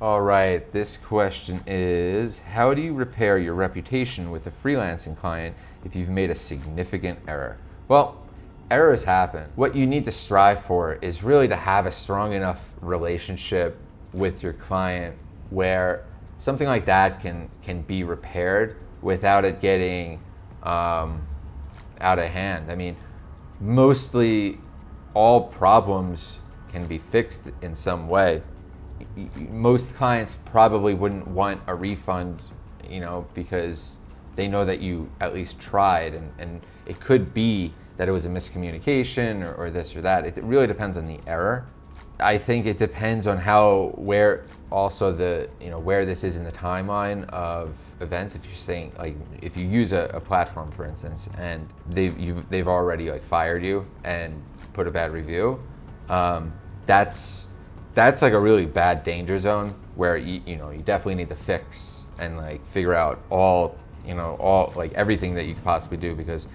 All right, this question is, how do you repair your reputation with a freelancing client if you've made a significant error? Well, errors happen. What you need to strive for is really to have a strong enough relationship with your client where something like that can be repaired without it getting out of hand. I mean, mostly all problems can be fixed in some way. Most clients probably wouldn't want a refund, because they know that you at least tried, and it could be that it was a miscommunication or this or that. It really depends on the error. I think it depends on where this is in the timeline of events. If you're saying, like, if you use a platform, for instance, and they've already like fired you and put a bad review, that's like a really bad danger zone where you definitely need to fix and like figure out all like everything that you could possibly do, because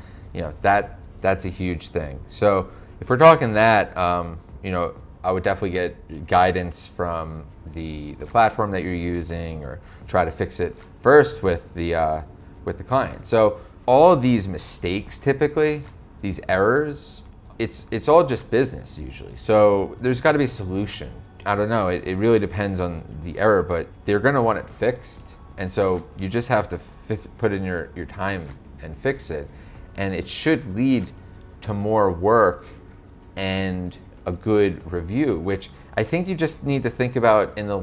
that's a huge thing. So if we're talking that, I would definitely get guidance from the platform that you're using, or try to fix it first with the client. So all of these mistakes, typically these errors, it's all just business usually. So there's got to be a solution. I don't know. It really depends on the error, but they're going to want it fixed. And so you just have to put in your time and fix it. And it should lead to more work and a good review, which I think you just need to think about in the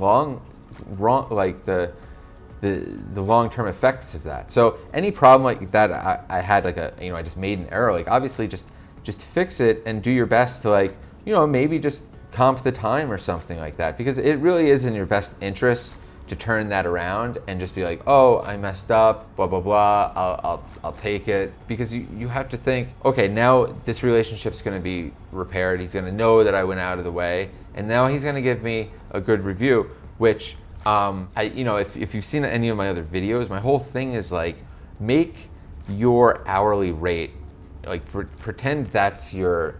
the long-term effects of that. So any problem like that I had, like I just made an error, like obviously just fix it and do your best to maybe just comp the time or something like that, because it really is in your best interest to turn that around and just be like, oh, I messed up, blah, blah, blah, I'll take it. Because you have to think, okay, now this relationship's gonna be repaired. He's gonna know that I went out of the way, and now he's gonna give me a good review, which, if you've seen any of my other videos, my whole thing is like, make your hourly rate, like pretend that's your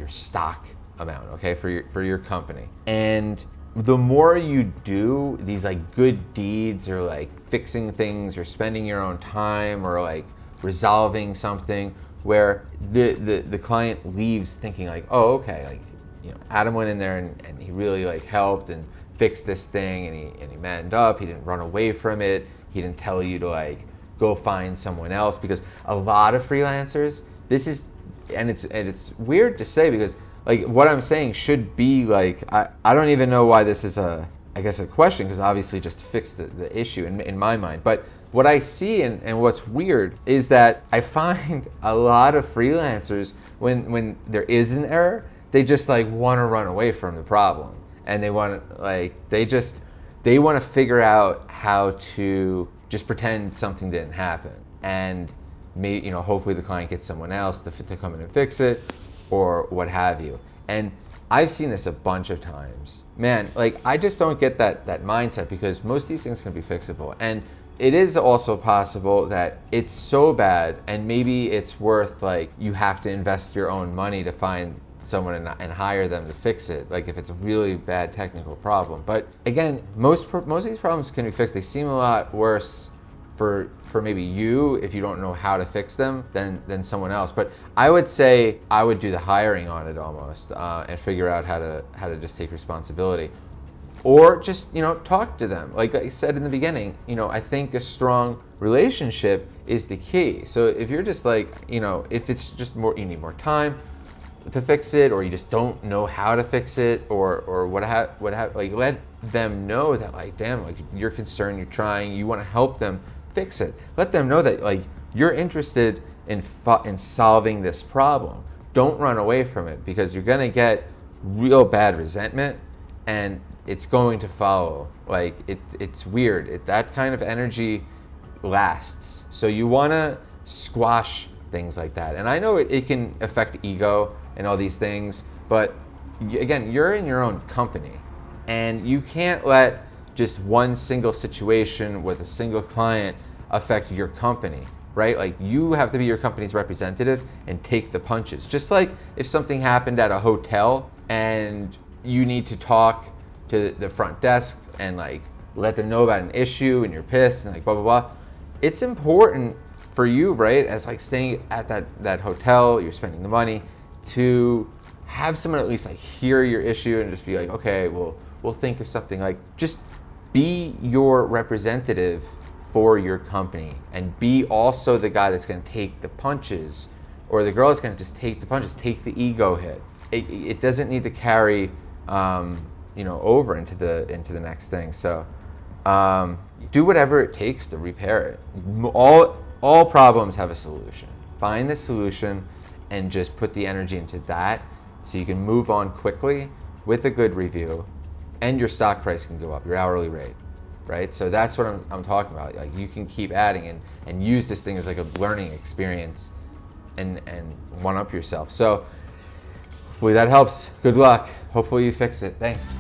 stock amount, okay, for your company. And the more you do these like good deeds, or like fixing things, or spending your own time, or like resolving something where the client leaves thinking like, oh, okay, like Adam went in there and he really like helped and fixed this thing, and he manned up, he didn't run away from it, he didn't tell you to like go find someone else. Because a lot of freelancers, it's weird to say, because like what I'm saying should be like, I don't even know why this is a question, because obviously just fix the issue in my mind. But what I see and what's weird is that I find a lot of freelancers, when there is an error, they just like want to run away from the problem, and they want to figure out how to just pretend something didn't happen, and hopefully the client gets someone else to come in and fix it, or what have you. And I've seen this a bunch of times. Man, like I just don't get that mindset, because most of these things can be fixable. And it is also possible that it's so bad, and maybe it's worth, like, you have to invest your own money to find someone and hire them to fix it, like if it's a really bad technical problem. But again, most of these problems can be fixed. They seem a lot worse for maybe you, if you don't know how to fix them, than someone else. But I would say I would do the hiring on it almost, and figure out how to just take responsibility, or just talk to them. Like I said in the beginning, I think a strong relationship is the key. So if you're just like, if it's just more, you need more time to fix it, or you just don't know how to fix it, or what like, let them know that, like, damn, like, you're concerned, you're trying, you want to help them fix it. Let them know that, like, you're interested in solving this problem. Don't run away from it, because you're gonna get real bad resentment, and it's going to follow. Like, it's weird. That kind of energy lasts. So you want to squash things like that. And I know it can affect ego and all these things, but again, you're in your own company, and you can't let just one single situation with a single client affect your company, right? Like, you have to be your company's representative and take the punches. Just like if something happened at a hotel and you need to talk to the front desk and like let them know about an issue and you're pissed and like blah blah blah. It's important for you, right, as like staying at that hotel, you're spending the money, to have someone at least like hear your issue and just be like, okay, well, we'll think of something. Like, just be your representative for your company, and be also the guy that's going to take the punches, or the girl that's going to just take the punches, take the ego hit. It doesn't need to carry over into the next thing. So do whatever it takes to repair it. All problems have a solution. Find the solution and just put the energy into that, so you can move on quickly with a good review, and your stock price can go up, your hourly rate, right? So that's what I'm talking about. Like, you can keep adding and use this thing as like a learning experience and one up yourself. So hopefully that helps. Good luck. Hopefully you fix it. Thanks.